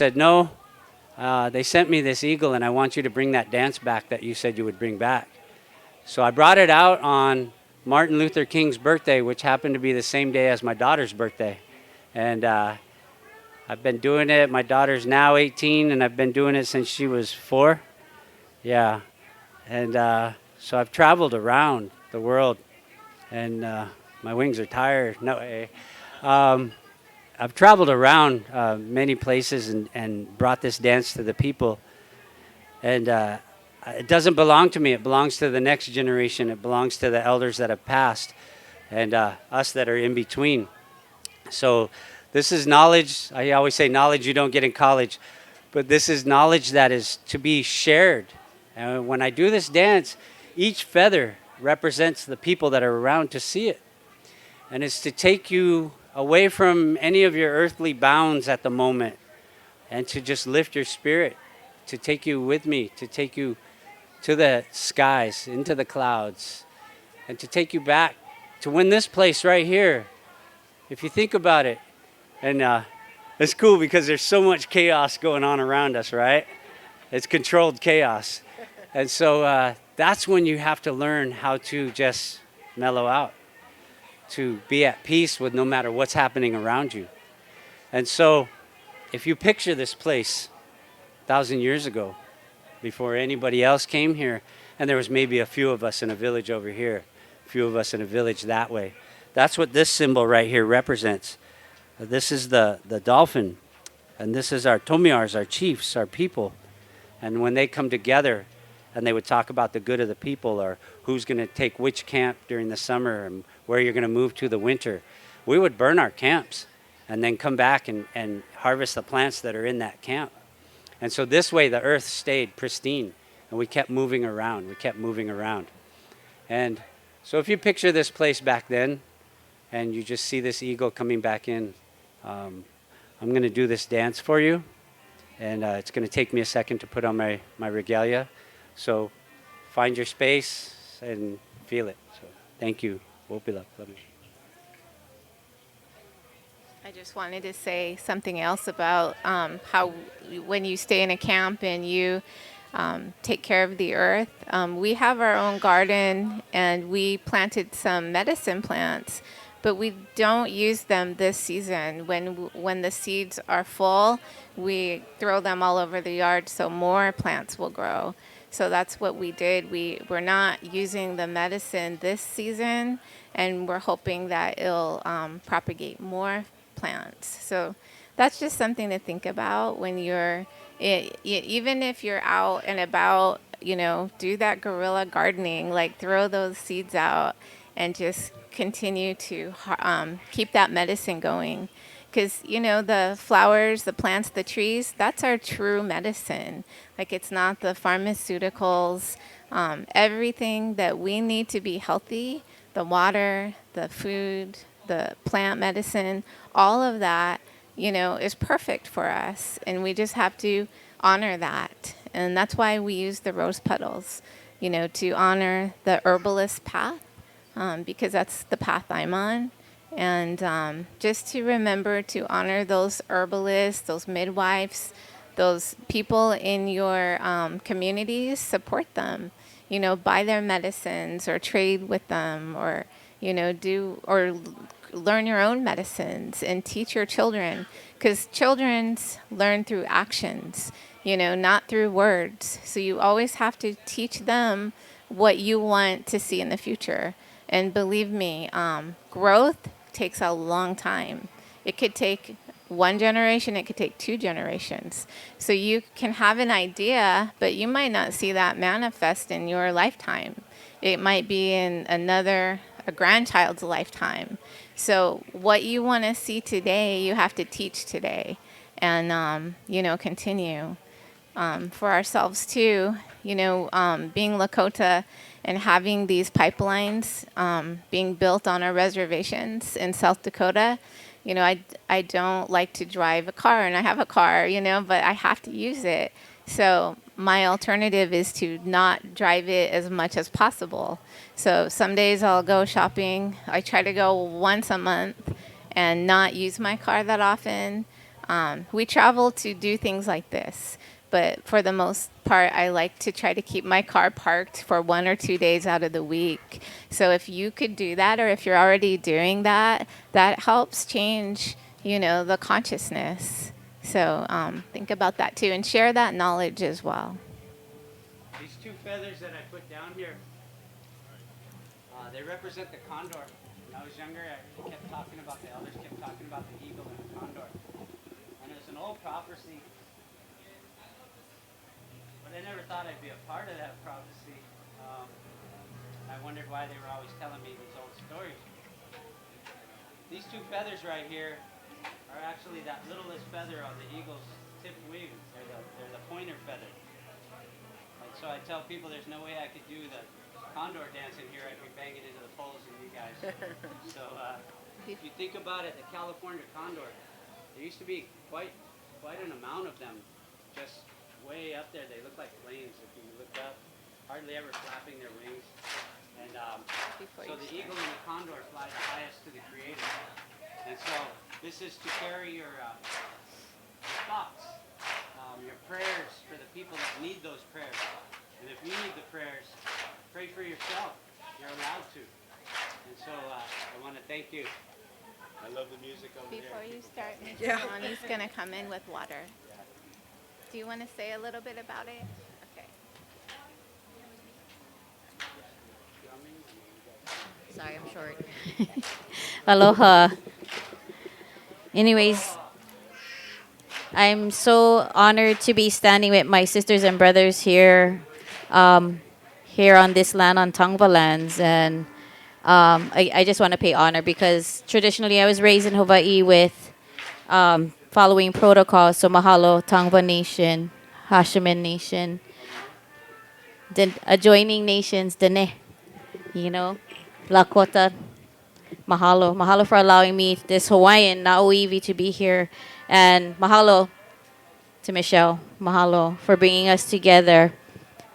said, no, they sent me this eagle, and I want you to bring that dance back that you said you would bring back. So I brought it out on Martin Luther King's birthday, which happened to be the same day as my daughter's birthday. And I've been doing it. My daughter's now 18, and I've been doing it since she was 4. Yeah. And so I've traveled around the world, and my wings are tired. No, I've traveled around many places and brought this dance to the people. And it doesn't belong to me. It belongs to the next generation. It belongs to the elders that have passed and us that are in between. So this is knowledge. I always say knowledge you don't get in college, but this is knowledge that is to be shared. And when I do this dance, each feather represents the people that are around to see it. And it's to take you away from any of your earthly bounds at the moment and to just lift your spirit, to take you with me, to take you to the skies, into the clouds, and to take you back to when this place right here, if you think about it, and it's cool because there's so much chaos going on around us, right? It's controlled chaos. And so that's when you have to learn how to just mellow out, to be at peace with no matter what's happening around you. And so if you picture this place 1,000 years ago, before anybody else came here, and there was maybe a few of us in a village over here, a few of us in a village that way. That's what this symbol right here represents. This is the dolphin, and this is our tomiars, our chiefs, our people. And when they come together, and they would talk about the good of the people, or who's going to take which camp during the summer, and where you're going to move to the winter, we would burn our camps and then come back and harvest the plants that are in that camp. And so this way the earth stayed pristine, and we kept moving around. And so if you picture this place back then, and you just see this eagle coming back in, I'm going to do this dance for you, and it's going to take me a second to put on my regalia. So find your space and feel it. So thank you. Wopila. I just wanted to say something else about how when you stay in a camp and you take care of the earth. We have our own garden, and we planted some medicine plants, but we don't use them this season. When the seeds are full, we throw them all over the yard so more plants will grow. So that's what we did. We're not using the medicine this season, and we're hoping that it'll propagate more plants. So that's just something to think about when even if you're out and about, do that guerrilla gardening, like throw those seeds out and just continue to keep that medicine going. Because, the flowers, the plants, the trees, that's our true medicine. Like, it's not the pharmaceuticals, everything that we need to be healthy, the water, the food, the plant medicine, all of that, is perfect for us. And we just have to honor that. And that's why we use the rose petals, to honor the herbalist path, because that's the path I'm on. And just to remember to honor those herbalists, those midwives, those people in your communities, support them, buy their medicines or trade with them, or, learn your own medicines and teach your children, because children learn through actions, not through words. So you always have to teach them what you want to see in the future. And believe me, growth takes a long time. It could take 1 generation, it could take 2 generations. So you can have an idea, but you might not see that manifest in your lifetime. It might be in a grandchild's lifetime. So what you want to see today, you have to teach today, and continue. For ourselves too, being Lakota and having these pipelines being built on our reservations in South Dakota, I don't like to drive a car, and I have a car, but I have to use it. So my alternative is to not drive it as much as possible. So some days I'll go shopping. I try to go once a month and not use my car that often. We travel to do things like this, but for the most part, I like to try to keep my car parked for 1 or 2 days out of the week. So if you could do that, or if you're already doing that, that helps change, the consciousness. So think about that too, and share that knowledge as well. These two feathers that I put down here, they represent the condor. When I was younger, I kept talking about the elders, kept talking about the eagle and the condor. And it was an old prophecy, but I never thought I'd be a part of that prophecy. I wondered why they were always telling me these old stories. These two feathers right here are actually that littlest feather on the eagle's tip wing. They're the pointer feather. And so I tell people there's no way I could do the condor dance in here. I'd be banging into the poles and you guys. So if you think about it, the California condor, there used to be quite an amount of them just way up there. They look like planes if you look up, hardly ever flapping their wings. And so the eagle and the condor fly the highest to the Creator. And so this is to carry your thoughts, your prayers for the people that need those prayers. And if you need the prayers, pray for yourself. You're allowed to. And so I want to thank you. I love the music over Before there. you start, Mr. Ronnie's going to come in with water. Do you want to say a little bit about it? Okay. Sorry, I'm short. Aloha. Anyways, I'm so honored to be standing with my sisters and brothers here, here on this land, on Tongva lands, and I just want to pay honor because traditionally I was raised in Hawaii with following protocols. So mahalo, Tongva Nation, Hashiman Nation, the adjoining nations, Dene, Lakota. Mahalo. Mahalo for allowing me, this Hawaiian, Nauiwi, to be here. And mahalo to Michelle. Mahalo for bringing us together.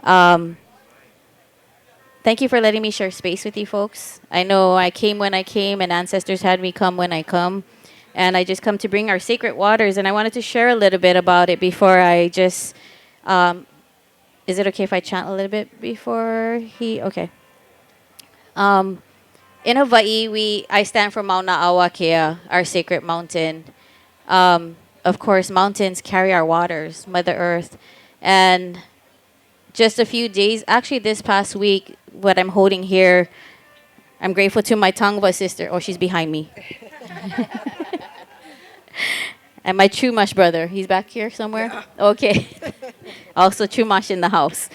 Thank you for letting me share space with you folks. I know I came when I came, and ancestors had me come when I come. And I just come to bring our sacred waters. And I wanted to share a little bit about it before I just... is it okay if I chant a little bit before he... Okay. In Hawaii, I stand for Mauna Awakea, our sacred mountain. Of course, mountains carry our waters, Mother Earth. And just a few days, actually this past week, what I'm holding here, I'm grateful to my Tongva sister. Oh, she's behind me. And my Chumash brother, he's back here somewhere? Yeah. Okay. Also Chumash in the house.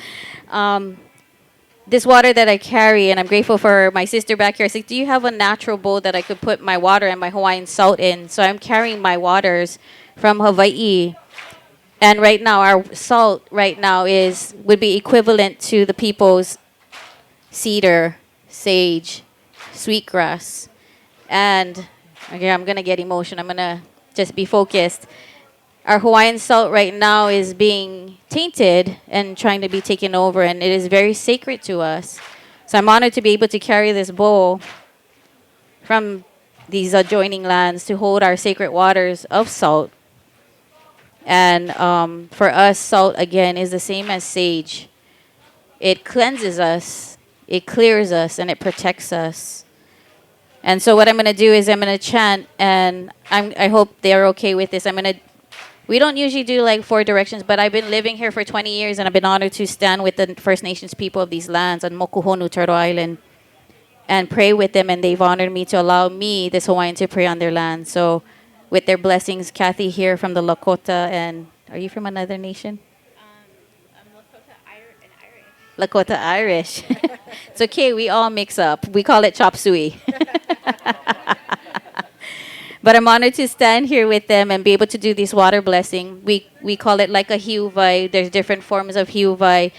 This water that I carry, and I'm grateful for my sister back here. I said, do you have a natural bowl that I could put my water and my Hawaiian salt in? So I'm carrying my waters from Hawaii. And right now, our salt right now would be equivalent to the people's cedar, sage, sweetgrass. And again, I'm going to get emotional. I'm going to just be focused. Our Hawaiian salt right now is being tainted and trying to be taken over, and it is very sacred to us. So I'm honored to be able to carry this bowl from these adjoining lands to hold our sacred waters of salt. And for us, salt, again, is the same as sage. It cleanses us, it clears us, and it protects us. And so what I'm going to do is I'm going to chant, and I hope they're okay with this. We don't usually do like 4 directions, but I've been living here for 20 years, and I've been honored to stand with the First Nations people of these lands on Mokuhonu, Turtle Island, and pray with them, and they've honored me to allow me, this Hawaiian, to pray on their land. So with their blessings, Kathy here from the Lakota, and are you from another nation? I'm Lakota Irish. It's okay, we all mix up. We call it chop suey. But I'm honored to stand here with them and be able to do this water blessing. We call it like a hiuvai. There's different forms of hiuvai.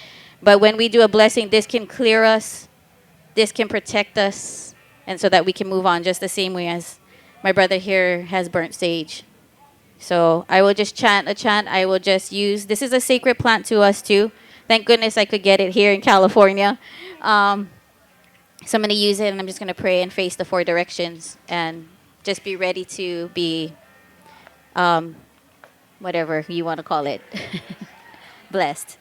But when we do a blessing, this can clear us. This can protect us. And so that we can move on just the same way as my brother here has burnt sage. So I will just chant a chant. I will just use, this is a sacred plant to us too. Thank goodness I could get it here in California. So I'm going to use it, and I'm just going to pray and face the 4 directions and just be ready to be whatever you want to call it. Blessed.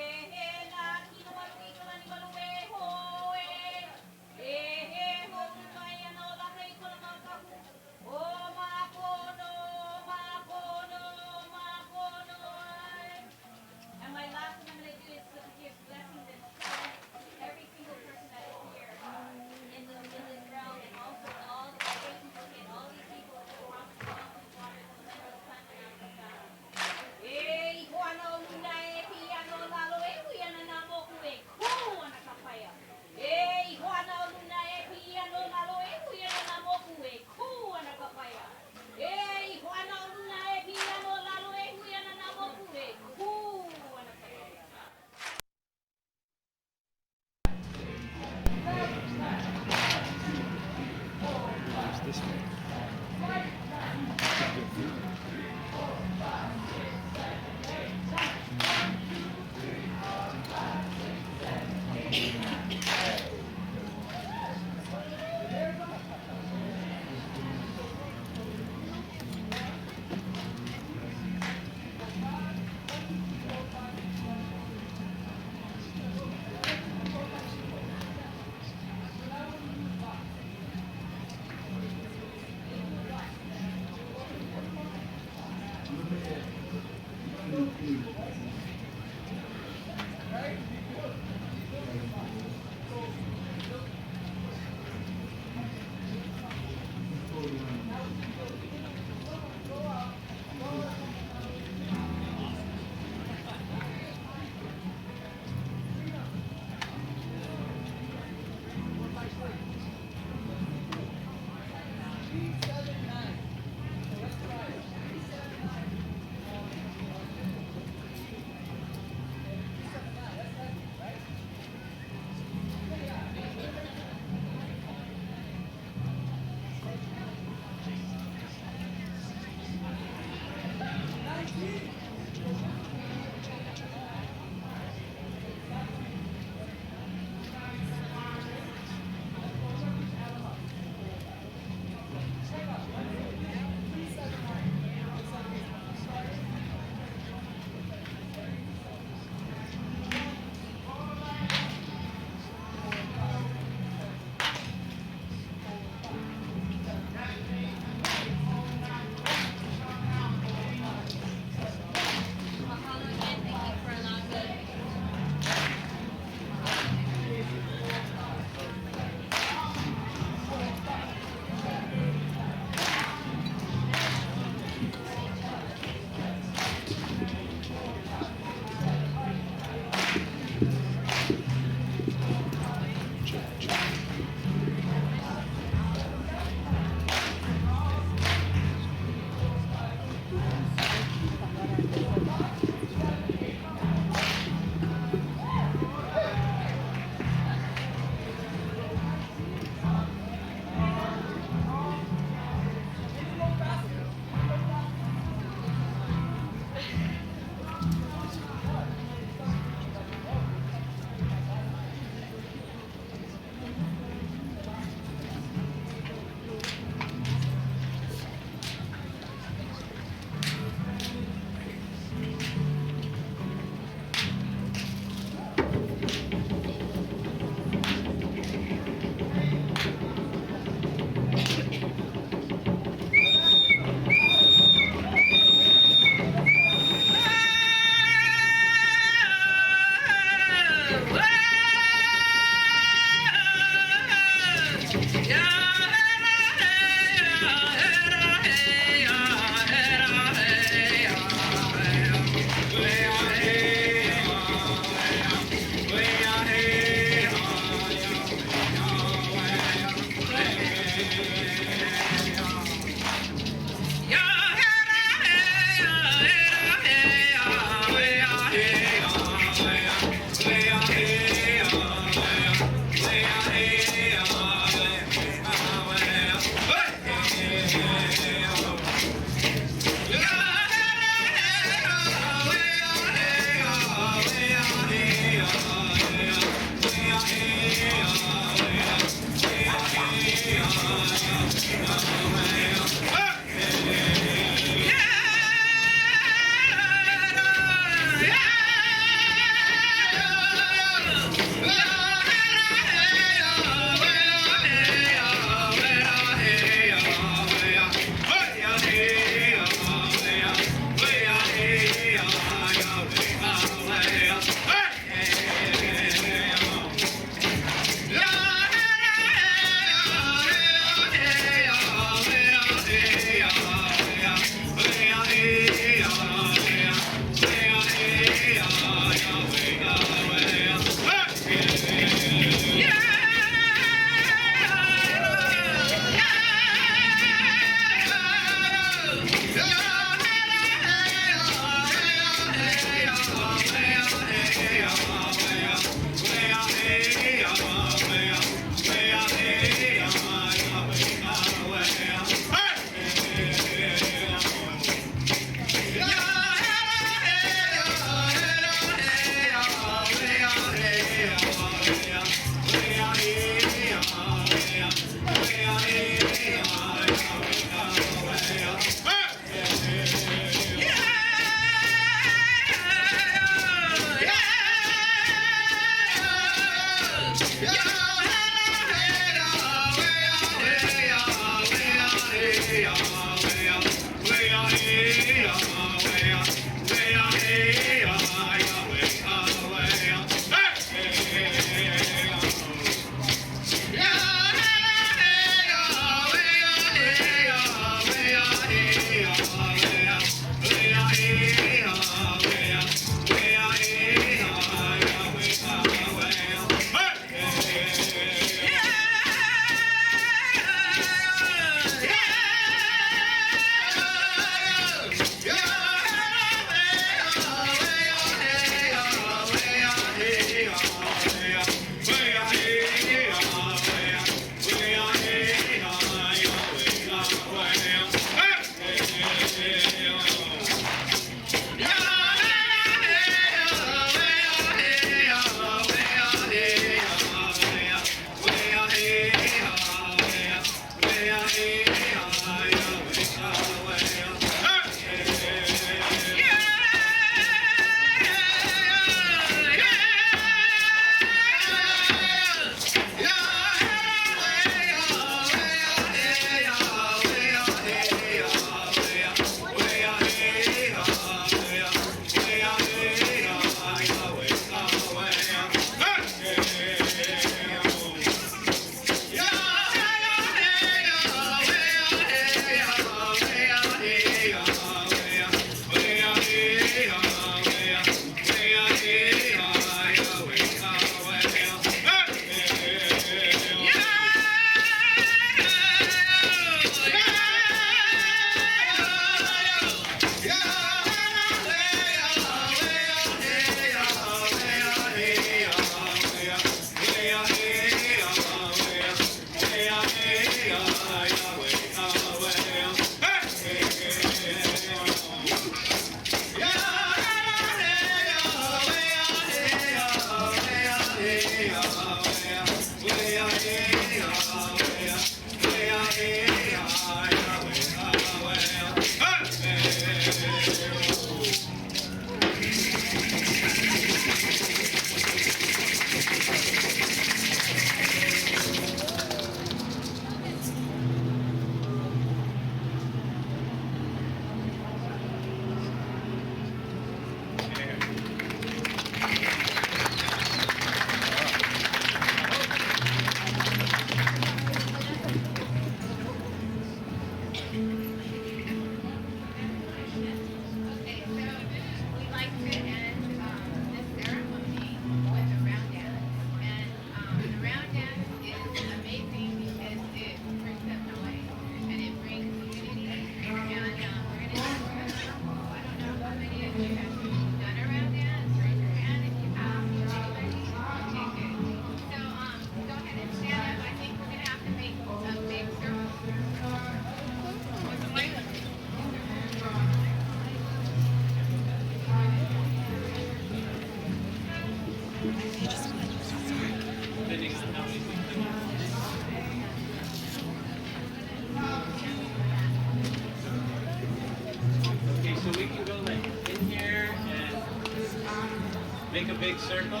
make a big circle.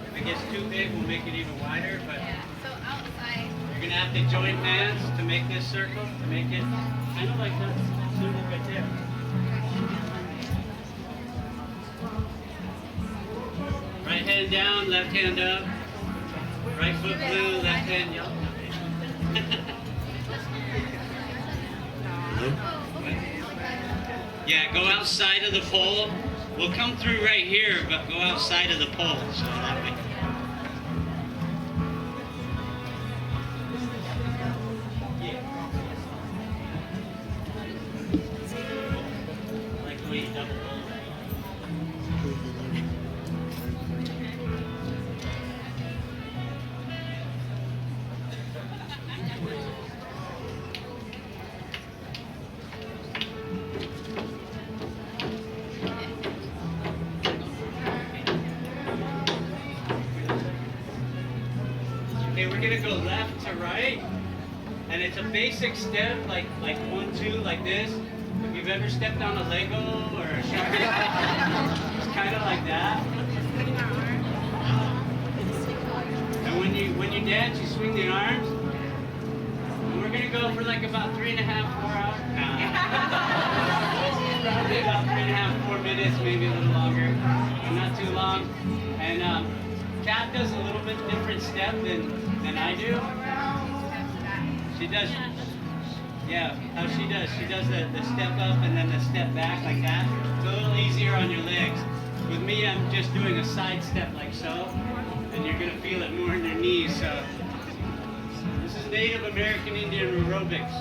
If it gets too big, we'll make it even wider. But So outside. you're gonna have to join hands to make this circle, to make it kind of like that symbol right there. Right hand down, left hand up. Right foot blue, left hand yellow. Yeah, go outside of the pole. We'll come through right here, but go outside of the pole. So that way. Yeah. Like we double pole. gonna go left to right, and it's a basic step, like 1, 2, like this. If you've ever stepped on a Lego or a shark, it's kind of like that. And when you dance, you swing the arms. And we're gonna go for like about 3.5, 4 hours. Probably about 3.5, 4 minutes, maybe a little longer, but not too long. And Kat does a little bit different step than I do. She does, yeah, how she does. She does the step up and then the step back like that. It's a little easier on your legs. With me, I'm just doing a side step like so, and you're gonna feel it more in your knees. So this is Native American Indian aerobics.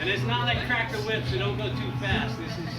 And it's not like cracker whip, so don't go too fast. This is